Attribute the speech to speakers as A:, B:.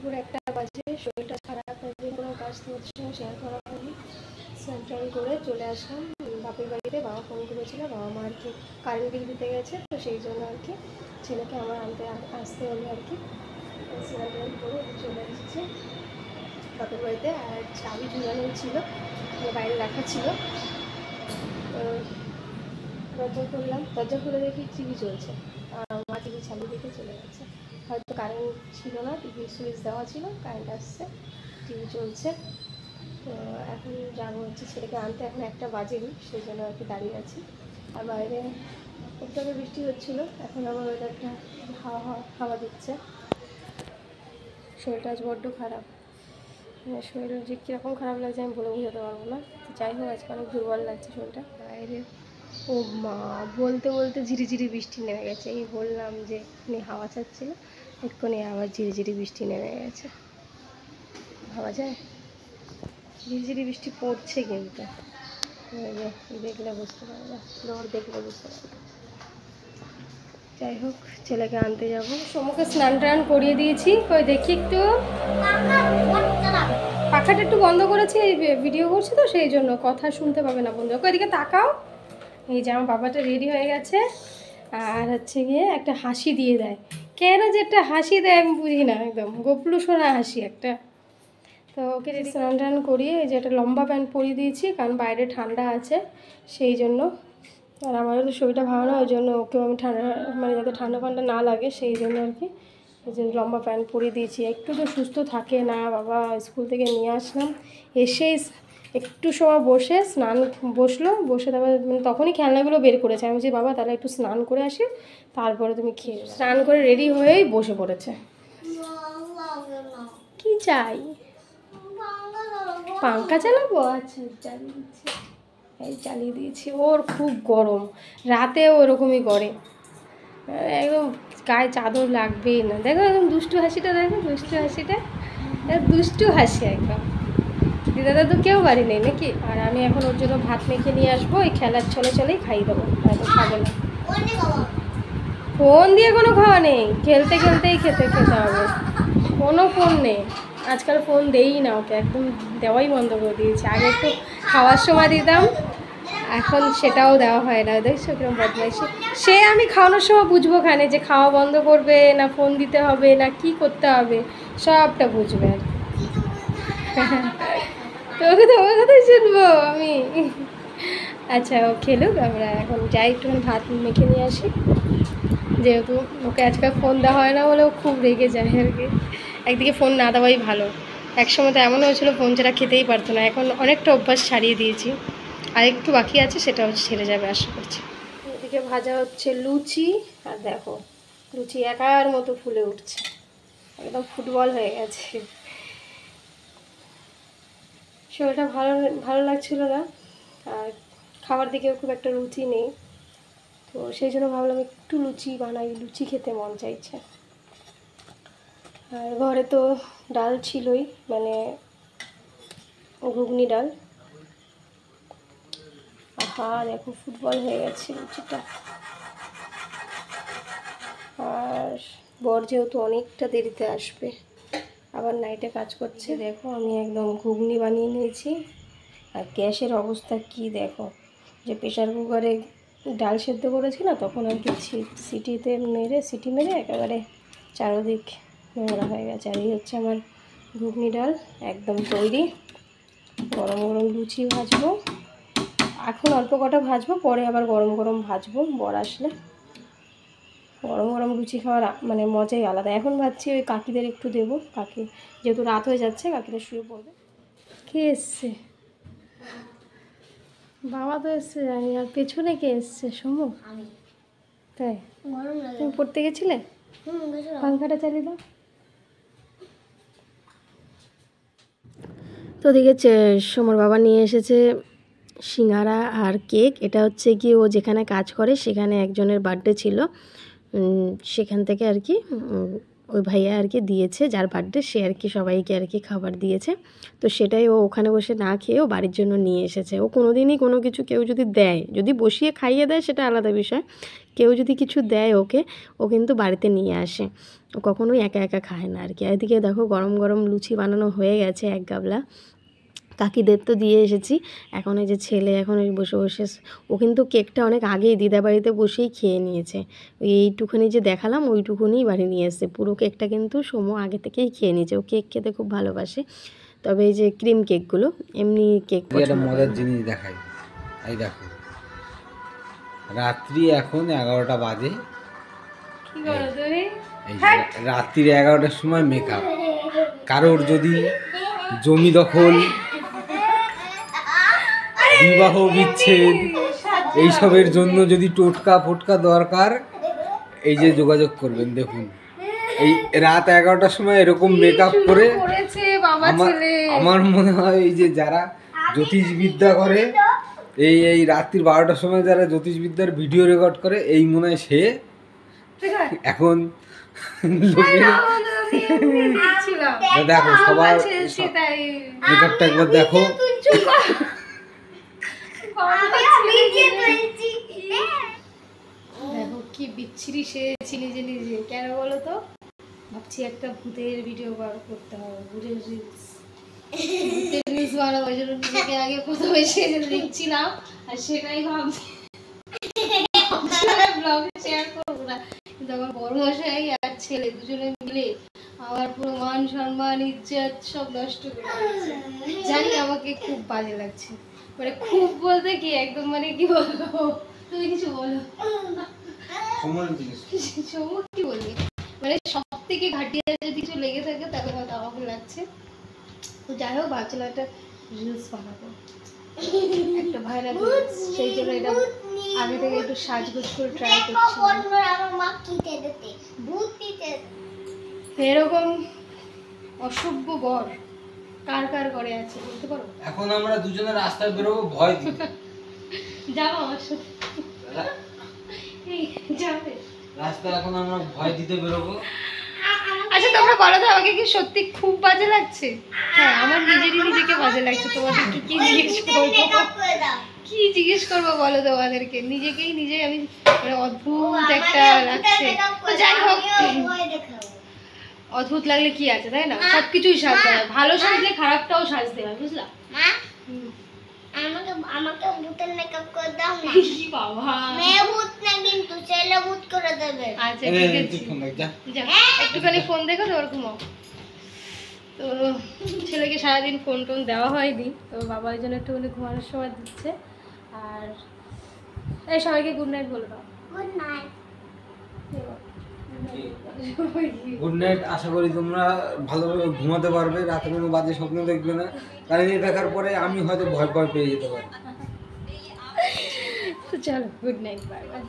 A: দুপুর 1টা বাজে, শরীরটা খারাপ, একদিন কোনো কাজ তোমাদের সঙ্গে শেয়ার করা হয়নি। স্নান টান করে চলে আসলাম বাপের বাড়িতে। বাবা ফোন করেছিল, বাবা মা আর কি কারেন্ট বিল দিতে গেছে, তো সেই জন্য আর কি ছেলেকে আমার আসতে হলো আর কি। স্নান টান করে চলে এসেছি বাপের বাড়িতে। আর চাবি ঝুলানো ছিল, বাইরে রাখা ছিল। দরজা করলাম, দরজা খুলে দেখি টিভি চলছে। মা টিভি চালিয়ে দেখে চলে গেছে। হয়তো কারেন্ট ছিল না, টিভি সুইচ দেওয়া ছিল, কারেন্ট আসছে, টিভি চলছে। তো এখন যাবো হচ্ছে ছেলেকে আনতে। এখন 1টা বাজেনি, সেই জন্য আর কি দাঁড়িয়ে আছি। আর বাইরে একটু আগে বৃষ্টি হচ্ছিলো, এখন আবার ওয়েদারটা হাওয়া দিচ্ছে। শরীরটা আজ বড্ড খারাপ, শরীর যে কীরকম খারাপ লাগছে আমি বলে বোঝাতে পারবো না। যাই হোক, আজকে অনেক দুর্বল লাগছে শরীরটা। বাইরে ও মা, বলতে বলতে ঝিরিঝিরি বৃষ্টি নেমে গেছে। এই বললাম যে এক্ষুনি হাওয়া ছাড়ছিল, এক্ষুনি আবার ঝিরিঝিরি বৃষ্টি নেমে গেছে। ভাবা যায়? ঝিরিঝিরি বৃষ্টি পড়ছে কিন্তু, দেখলে বুঝতে পারবে, ফ্লোর দেখলে বুঝতে পারবে। যাই হোক, ছেলেকে আনতে যাবো। সমুখে স্নান টান করিয়ে দিয়েছি। কই দেখি একটু, পাখাটা একটু বন্ধ করেছি, এই ভিডিও করছি তো সেই জন্য কথা শুনতে পাবে না বন্ধু। ওই দিকে তাকাও। এই যে আমার বাবাটা রেডি হয়ে গেছে, আর হচ্ছে গিয়ে একটা হাসি দিয়ে দেয়। কেন যে একটা হাসি দেয় আমি বুঝি না, একদম গোপলু সোনা হাসি একটা। তো ওকে স্নান টান করিয়ে এই যে একটা লম্বা প্যান্ট পরিয়ে দিয়েছি, কারণ বাইরে ঠান্ডা আছে সেই জন্য। আর আমারও তো শরীরটা ভালো না, ওই জন্য ওকেও আমি ঠান্ডা, মানে যাতে ঠান্ডা ফান্ডা না লাগে সেই জন্য আর কি এই যে লম্বা প্যান্ট পরিয়ে দিয়েছি। একটু তো সুস্থ থাকে না বাবা। স্কুল থেকে নিয়ে আসলাম, এসেই একটু সময় বসে বসে তারপর তখনই খেলনাগুলো বের করেছে। আমি বলছি বাবা তাহলে একটু স্নান করে আসি, তারপরে তুমি খেয়ে। স্নান করে রেডি হয়েই বসে পড়েছে। কি চাই? পাঙ্খা চালাবো? আচ্ছা চালিয়ে দিচ্ছি, এই চালিয়ে দিয়েছি। ওর খুব গরম, রাতেও ওরকমই করে, একদম গায়ে চাদর লাগবেই না। দেখো একদম দুষ্টু হাসিটা, দেখো দুষ্টু হাসিটা, দুষ্টু হাসি একদম। দিদাদা তো কেউ বাড়ি নেই নাকি। আর আমি এখন ওর জন্য ভাত মেখে নিয়ে আসবো, ওই খেলার চলেই খাইয়ে দেবো, হয়তো খাবে না। ফোন দিয়ে কোনো খাওয়া নেই, খেলতেই খেতে হবে। কোনো ফোন নেই আজকাল, ফোন দেই না ওকে, একদম দেওয়াই বন্ধ করে দিয়েছি। আগে একটু খাওয়ার সময় দিতাম, এখন সেটাও দেওয়া হয় না। দেখছো কিরকম বদমাইশি। সে আমি খাওয়ানোর সময় বুঝবো খানে যে খাওয়া বন্ধ করবে না, ফোন দিতে হবে না, কি করতে হবে সবটা বুঝবে আর তোকে তো ওর কথাই শুনবো আমি। আচ্ছা ও খেলুক, আমরা এখন যাই একটুখানি ভাত মেখে নিয়ে আসি। যেহেতু ওকে আজকাল ফোন দেওয়া হয় না বলেও খুব রেগে যায় আর কি। একদিকে ফোন না দেওয়াই ভালো। একসময় তো এমন হয়েছিল ফোন ছাড়া খেতেই পারতো না, এখন অনেকটা অভ্যাস ছাড়িয়ে দিয়েছি। আর একটু বাকি আছে, সেটাও ছেড়ে যাবে আশা করছি। এদিকে ভাজা হচ্ছে লুচি, আর দেখো লুচি একার মতো ফুলে উঠছে, একদম ফুটবল হয়ে গেছে। শরীরটা ভালো লাগছিল না, আর খাবার দিকেও খুব একটা রুচি নেই, তো সেই জন্য ভাবলাম একটু লুচি বানাই, লুচি খেতে মন চাইছে। আর ঘরে তো ডাল ছিলই, মানে ঘুগনি ডাল। আহা দেখো ফুটবল হয়ে গেছে লুচিটা। আর বর যেহেতু অনেকটা দেরিতে আসবে, আবার নাইটে কাজ করছে, দেখো আমি একদম ঘুগনি বানিয়ে নিয়েছি। আর গ্যাসের অবস্থা কি দেখো, যে প্রেশার কুকারে ডাল সেদ্ধ করেছি না, তখন আর কি সিটি মেরে একেবারে চারোদিক নোংরা হয়ে গেছে। আর এই হচ্ছে আমার ঘুগনি ডাল একদম তৈরি। গরম গরম লুচি ভাজবো, এখন অল্প কটা ভাজবো, পরে আবার গরম গরম ভাজবো। বর আসলে গরম গরম লুচি খাওয়ার মানে মজাই আলাদা। এখন ভাবছি ওই কাকিদের একটু দেবো, কাকি যেহেতু রাত হয়ে যাচ্ছে, কাকিদের শুয়ে পড়বে। কে এসছে? বাবা তো এসছে জানি, আর পেছনে কে এসছে? সমু? তাই? তুমি পড়তে গেছিলে? পাঙ্খাটা চালিয়ে দাও। তো ওদিকে সমর বাবা নিয়ে এসেছে সিঙ্গারা আর কেক। এটা হচ্ছে কি ও যেখানে কাজ করে সেখানে একজনের বার্থডে ছিল, সেখান থেকে আর কি ওই ভাইয়া আর কি দিয়েছে, যার বার্থডে সে আর কি সবাইকে আর কি খাবার দিয়েছে। তো সেটাই ও ওখানে বসে না খেয়ে ও বাড়ির জন্য নিয়ে এসেছে। ও কোনো দিনই কোনো কিছু কেউ যদি দেয়, যদি বসিয়ে খাইয়ে দেয় সেটা আলাদা বিষয়, কেউ যদি কিছু দেয় ওকে, ও কিন্তু বাড়িতে নিয়ে আসে। ও কখনোই একা একা খায় না আর কি। এদিকে দেখো গরম গরম লুচি বানানো হয়ে গেছে এক গাবলা, কাকিদের তো দিয়ে এসেছি। এখন এই যে ছেলে এখন এই বসে বসে, ও কিন্তু কেকটা অনেক আগেই দিদা বাড়িতে বসেই খেয়ে নিয়েছে। এইটুকুনি যে দেখালাম ওইটুকুনিই বাড়ি নিয়ে এসছে, পুরো কেকটা কিন্তু সমু আগে থেকেই খেয়ে নিয়েছে। ও কেক খেতে খুব ভালোবাসে, তবে এই যে ক্রিম কেকগুলো, এমনি কেক
B: একটা মজার জিনিস দেখাই। এই দেখো রাত্রি এখন 11টা বাজে, এই রাত্রির 11টার সময় মেকআপ। কারোর যদি জমি দখল, বিবাহ বিচ্ছেদ এইসবের জন্য যদি টোটকা ফোটকা দরকার, এই যে যোগাযোগ করবেন। দেখুন এই রাত 11টার সময় এরকম মেকআপ করে আমার মনে হয় এই যে যারা জ্যোতিষবিদ্যা করে, এই রাত্রির 12টার সময় যারা জ্যোতিষবিদ্যার ভিডিও রেকর্ড করে, এই মনে হয় সে এখন দেখো সবার মেকআপটা একবার দেখো।
A: দেখো কি বিচ্ছিরি সেরেছি নিজে নিজে। কেন বলো তো? ভাবছি একটা ভূতের ভিডিও করতে হবে, ভূতের রিলস বানাবো। ওই জন্য নিজেকে আগে প্রথমে সেজে দেখছিলাম, আর সেটাই ভাবছি ব্লগে শেয়ার করবো না। কিন্তু আমার বড় মশাই আর ছেলে দুজনে মিলে আমার পুরো মান সম্মান ইজ্জত সব নষ্ট করে দিয়েছে। জানি আমাকে খুব বাজে লাগছে, মানে খুব বলতে কি একদম, মানে কি বলবো, তুমি কিছু বলো। কি বলবি, মানে সব থেকে ঘাটিয়া যদি কিছু লেগে থাকে তাহলে হয়তো আমাকে লাগছে। তো যাই হোক, ভাবছিলাম একটা রিলস বানাবো, একটা ভাইরাল রিলস, সেই জন্য এটা আগে থেকে একটু সাজগোজ করে ট্রাই করছি। এরকম অসভ্য বর কার কার ঘরে আছে বলতে পারো?
B: এখন আমরা দুজনে রাস্তায় বেরোবো ভয় দিতে।
A: যাবো আমার সাথে, যাবে
B: রাস্তায় এখন আমরা ভয় দিতে বেরোবো।
A: আচ্ছা তোমরা বলো তো, আমাকে কি সত্যি খুব বাজে লাগছে? হ্যাঁ, আমার নিজেকে বাজে লাগছে। তোমাদেরকে কি জিজ্ঞেস করবো, কি জিজ্ঞেস করবো বলো তোমাদেরকে? নিজেকেই নিজে আমি মানে অদ্ভুত একটা লাগছে। তো যাই হোক, অদ্ভুত লাগলে কি আছে, তাই না? সবকিছুই সাজতে হয়, ভালো সাজলে খারাপটাও সাজতে হয়, বুঝলা?
C: আমাকে ভূতের মেকআপ করে দাও না।
A: কি বাবা,
C: মেয়ে ভূত না কিন্তু ছেলে ভূত করে দেবে।
A: আচ্ছা ঠিক আছে, যা একটুখানি ফোন দেখো তো, ওরকম। তো ছেলেকে সারাদিন ফোন টোন দেওয়া হয়নি, তো বাবা ওই জন্য একটুখানি ঘুমানোর সময় দিচ্ছে। আর এই সবাইকে গুড নাইট বলে দাও।
C: Good night.
B: Good night. আশা করি তোমরা ভালোভাবে ঘুমাতে পারবে, রাতে কোনো বাজে স্বপ্ন দেখবে না, কারণ এই দেখার পরে আমি হয়তো ভয় পেয়ে যেতে পারি।
A: তো চলো, গুড নাইট, বাই বাই।